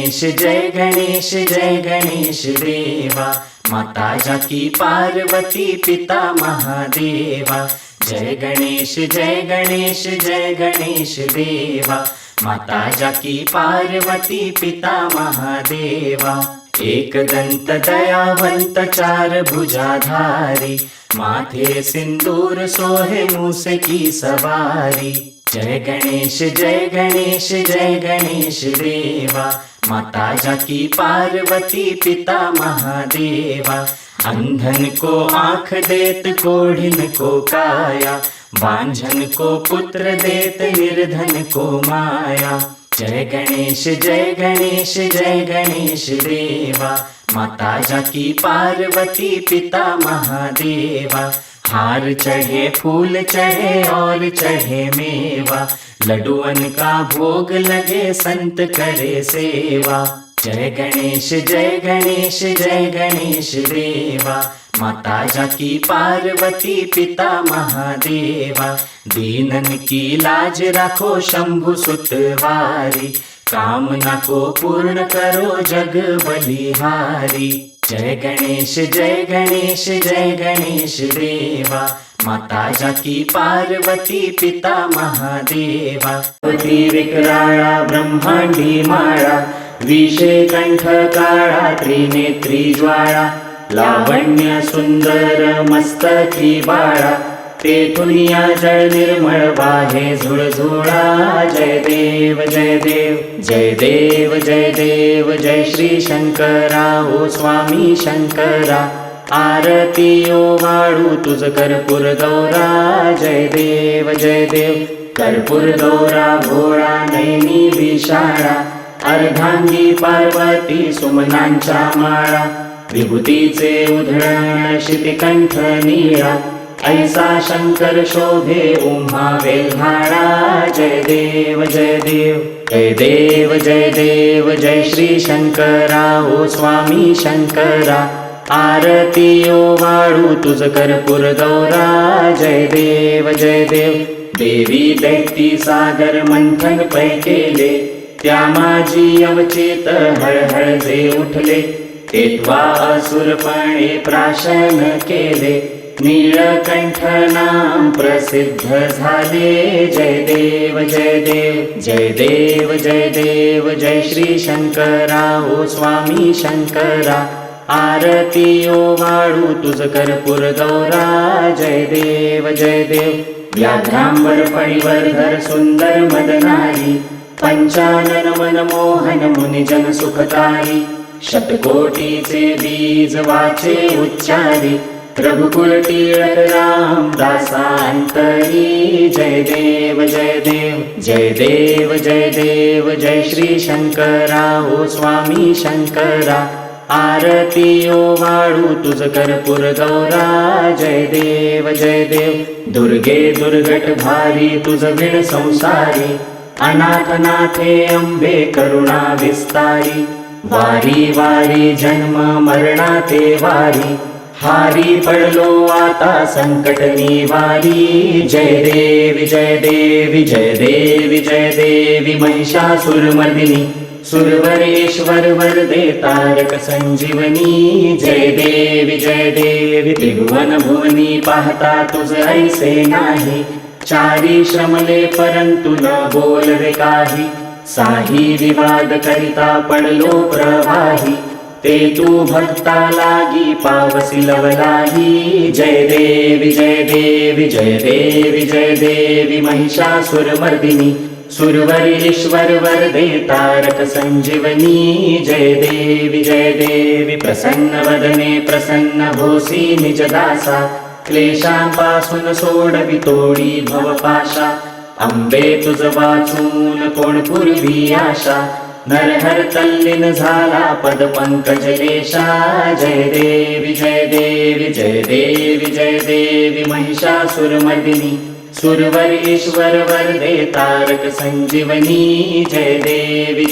जय गणेश देवा। माता जाकी पार्वती पिता महादेवा। जय गणेश जय गणेश देवा। माता जाकी पार्वती पिता महादेवा। एक दंत दयावंत चार भुजाधारी। माथे सिंदूर सोहे मूस की सवारी। जय गणेश देवा। माता जाकी पार्वती पिता महादेवा। अंधन को आँख देत कोढ़िन को काया। बांझन को पुत्र देत निर्धन को माया। जय गणेश देवा। माता जाकी पार्वती पिता महादेवा। हार चढ़े फूल चढ़े और चढ़े मेवा। लड्डुअन का भोग लगे संत करे सेवा। जय गणेश देवा। माता जाकी पार्वती पिता महादेवा। दीनन की लाज रखो शंभु सुतवारी। कामना को पूर्ण करो जग बलिहारी। जय गणेश देवा। माता जाकी पार्वती पिता महादेवा। विकराळा ब्रह्मांडी माळा। विषे कंठ काळा त्रिनेत्री ज्वाळा। लावण्य सुंदर मस्तकी बाळा। तेथुनिया जळ निर्मळ वाहे झुळझुळा। जय देव जय श्री शंकरा ओ स्वामी शंकरा। आरती ओ वाळू तुझ कर्पूर गौरा। जय देव कर्पूर गौरा भोळा नैनी विशाळा। अर्धांगी पार्वती सुमनांच्या माळा। विभूतीचे उधळण शितिकंठ नीळा। ऐसा शंकर शोभे उमा वेल्हाळा। जय देव जय श्री शंकरा ओ स्वामी शंकरा। आरती ओ वाळू तुझ कर्पूर गौरा। जय देव देवी दैती सागर मंथन पै केले। त्या माझी अवचेत हळहळ जे उठले। तेत्वा असुरपणे प्राशन केले। नीळकंठ नाम प्रसिद्ध झाले। जय देव जय श्री शंकरा ओ स्वामी शंकरा। आरती ओ वाळू तुझ कर्पूर गौरा। जय देव व्याघ्रांबर फणीवर सुंदर मदनारी। पंचानन मनमोहन मुनिजन सुखकारी। शतकोटीचे बीज वाचे उच्चारी। रघुकुल टिळक राम दासांतरी। जय देव जय श्री शंकरा ओ स्वामी शंकरा। आरती ओ वाळू तुझ कर्पूर गौरा। जय देव दुर्गे दुर्गट भारी तुझ विण संसारी। अनाथनाथे अंबे करुणा विस्तारी। वारी वारी जन्म मरणाते वारी। हारी पडलो आता संकट निवारी। जय देवी महिषासुरमर्दिनी। सुरवरेश्वर वरदे तारक संजीवनी। जय देवी त्रिभुवन भुवनी। पाहता तुझ ऐसे नाही। चारी श्रमले परंतु न बोलवे काही। साही विवाद करिता पडलो प्रवाही। ते तू भक्ता लागी पावसी लवलाही। जय देवी महिषासुरमर्दिनी। सुरवरेश्वर वरदे तारक संजीवनी। जय देवी प्रसन्न वदने प्रसन्न होसी निज दासा। क्लेशांपासून सोडवी तोडी भवपाशा। अंबे तुझ वाचून कोण पूर्वी आशा। नरहर तल्लीन झाला पद पंकज लेशा। जय देवी महिषासुरमर्दिनी। सुरवरेश्वर वरदे तारक संजीवनी। जय देवी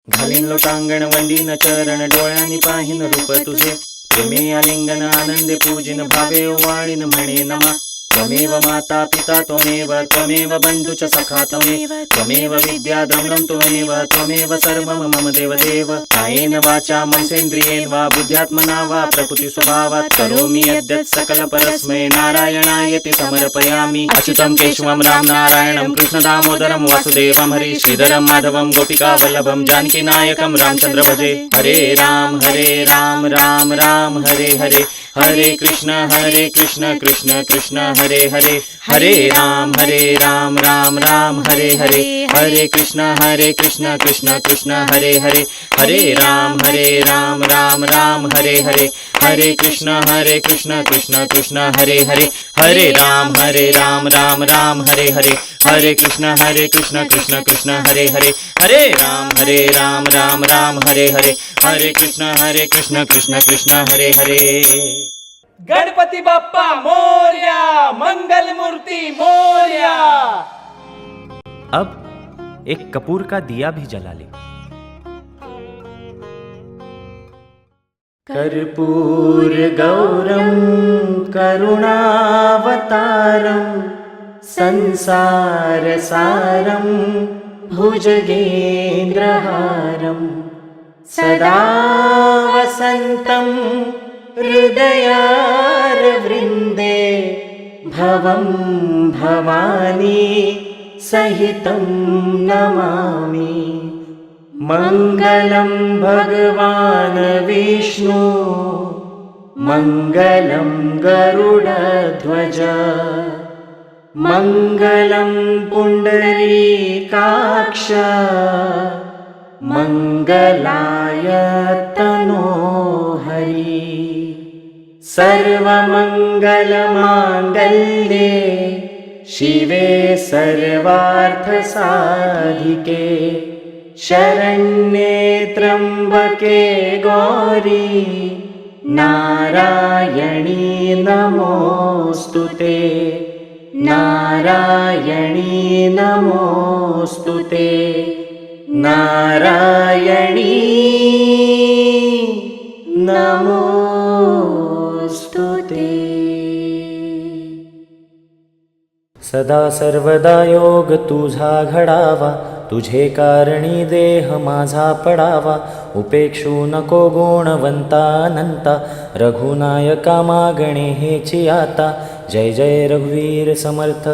घालीन लोटांगण वंडीन चरण डोळ्यांनी पाहिन रूप तुझे। प्रेमे आलिंगन आनंदे पूजिन भावे ओवाळीन म्हणे नमा। त्वमेव माता पिता त्वमेव त्वमेव बन्धु च सखा त्वमेव विद्या द्रविणं त्वमेव सर्वं मम देवदेव। कायेन वाचा मनसेन्द्रियेण वा बुद्ध्यात्मना वा प्रकृति स्वभावात् करोमि यद्यत् सकल परस्मै नारायणायति समर्पयामि। अच्युतं केशवं राम नारायणं कृष्ण दामोदरं वासुदेवं हरि श्रीधरं माधवं गोपिका वल्लभं जानकी नायकं रामचंद्र भजे। हरे राम राम राम हरे हरे, हरे कृष्ण कृष्ण कृष्ण हरे हरे, हरे राम राम राम हरे हरे, हरे कृष्ण कृष्ण कृष्ण हरे हरे, हरे राम राम राम हरे हरे, हरे कृष्ण कृष्ण कृष्ण हरे हरे, हरे राम राम राम हरे हरे, हरे कृष्ण कृष्ण कृष्ण हरे हरे, हरे राम राम हरे हरे, हरे कृष्ण कृष्ण कृष्ण हरे हरे। गणपति बाप्पा मोरया, मंगल मूर्ति मोरया। अब एक कपूर का दिया भी जला ले। कर्पूर गौरम करुणावतारम संसार सारम भुजगेन्द्रहारम सदा वसन्तं हृदयारविन्दे भवं भवानी सहितं नमामि। मंगलं भगवान विष्णु मंगलं गरुडध्वज मंगलं पुंडरीकाक्ष मंगलाय तनोहरि। सर्वमंगलमांगल्ये शिवे सर्वार्थसाधिके शरण्ये त्र्यंबके गौरी नारायणी नमोस्तुते, नारायणी नमोस्तुते, नारायणी नमोस्तुते। सदा सर्वदा योग तुझा घडावा, तुझे कारणी देह माझा पडावा। उपेक्षू नको गुणवंता अनंता, रघुनायका मागणे हेची आता। जय जय रघुवीर समर्थ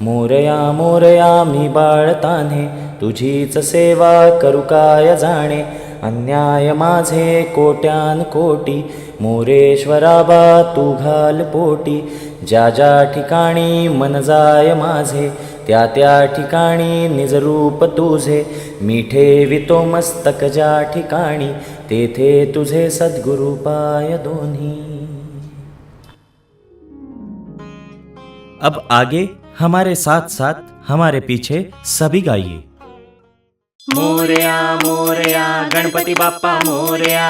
मोरया मोरया मी बाळतान्हे, तुझीच सेवा करू काय जाणे। अन्याय माझे कोट्यान कोटी, मोरेश्वरा बा तू घाल पोटी। ज्या ज्या ठिकाणी मन जाय माझे, त्या त्या ठिकाणी निजरूप तुझे। मी ठेवितो मस्तक ज्या ठिकाणी, तेथे तुझे सद्गुरु पाय दोन्ही। अब आगे हमारे साथ साथ हमारे पीछे सभी गाइए। मोरया मोरया गणपति बाप्पा मोरया,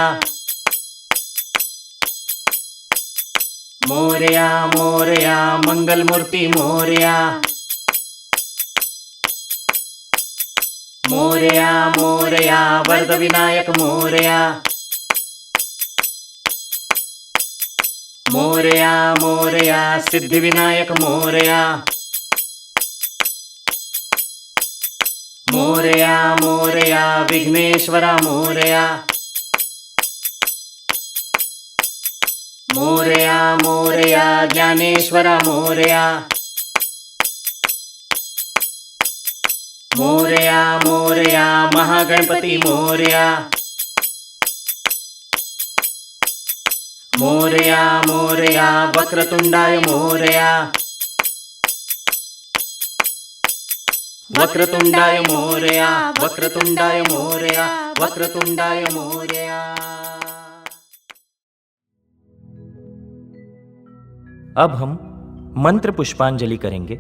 मोरया मोरया मंगल मूर्ति मोरया, मोरया मोरया वरद विनायक मोरया, मोरया मोरया सिद्धि विनायक मोरया, मोरया मोरया विघ्नेश्वरा मोरया, मोरया मोरया ज्ञानेश्वरा मोरया, मोरया मोरया महागणपति मोरया, मोरया मोरया वक्रतुंडाय मोरया, वक्रतुंडाय मोरया, वक्रतुंडाय मोरया, वक्रतुंडाय मोरया। अब हम मंत्र पुष्पांजलि करेंगे।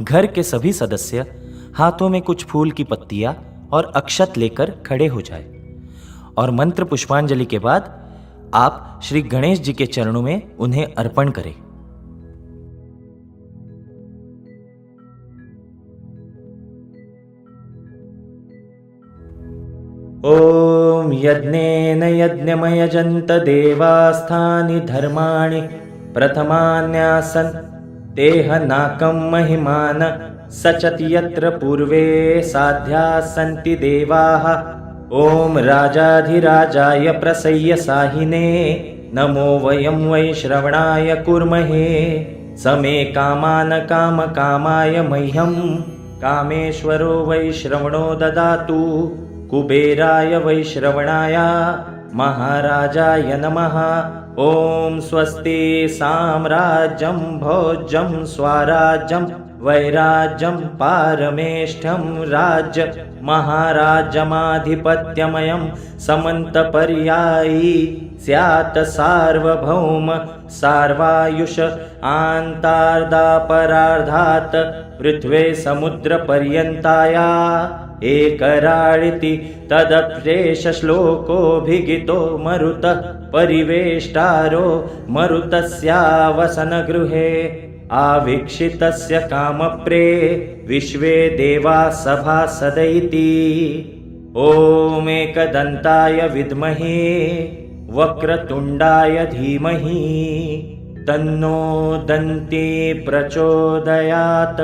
घर के सभी सदस्य हाथों में कुछ फूल की पत्तियां और अक्षत लेकर खड़े हो जाए और मंत्र पुष्पांजलि के बाद आप श्री गणेश जी के चरणों में उन्हें अर्पण करें। ओम यज्ञेन यज्ञमयजन्त देवास्थानि धर्माणि प्रथमान्यासन् तेह नाकं महिमान सचति यत्र पूर्वे साध्या सन्ति देवाः। ॐ राजाधिराजाय प्रसय्य साहिने नमो वयं वै श्रवणाय कुर्महे। समे कामान कामकामाय मह्यं कामेश्वरो वै श्रवणो ददातु। कुबेराय वै श्रवणाय महाराजाय नमः। ॐ स्वस्ति साम्राज्यं भोज्यं स्वराज्यं वैराज्यं पारमेष्ठ्यं राज्य महाराज्यमाधिपत्यमयं समन्तपर्यायी स्यात् सार्वभौम सार्वायुष आन्तार्दापरार्धात् पृथ्वे समुद्रपर्यन्ताया एकराळिति तदप्येषश्लोकोऽभिगितो मरुतः परिवेष्टारो मरुतस्यावसनगृहे आवीक्षितस्य कामप्रे विश्वे देवा सभासदैति। ॐ एकदन्ताय विद्महे वक्रतुण्डाय धीमहि तन्नो दन्ती प्रचोदयात्।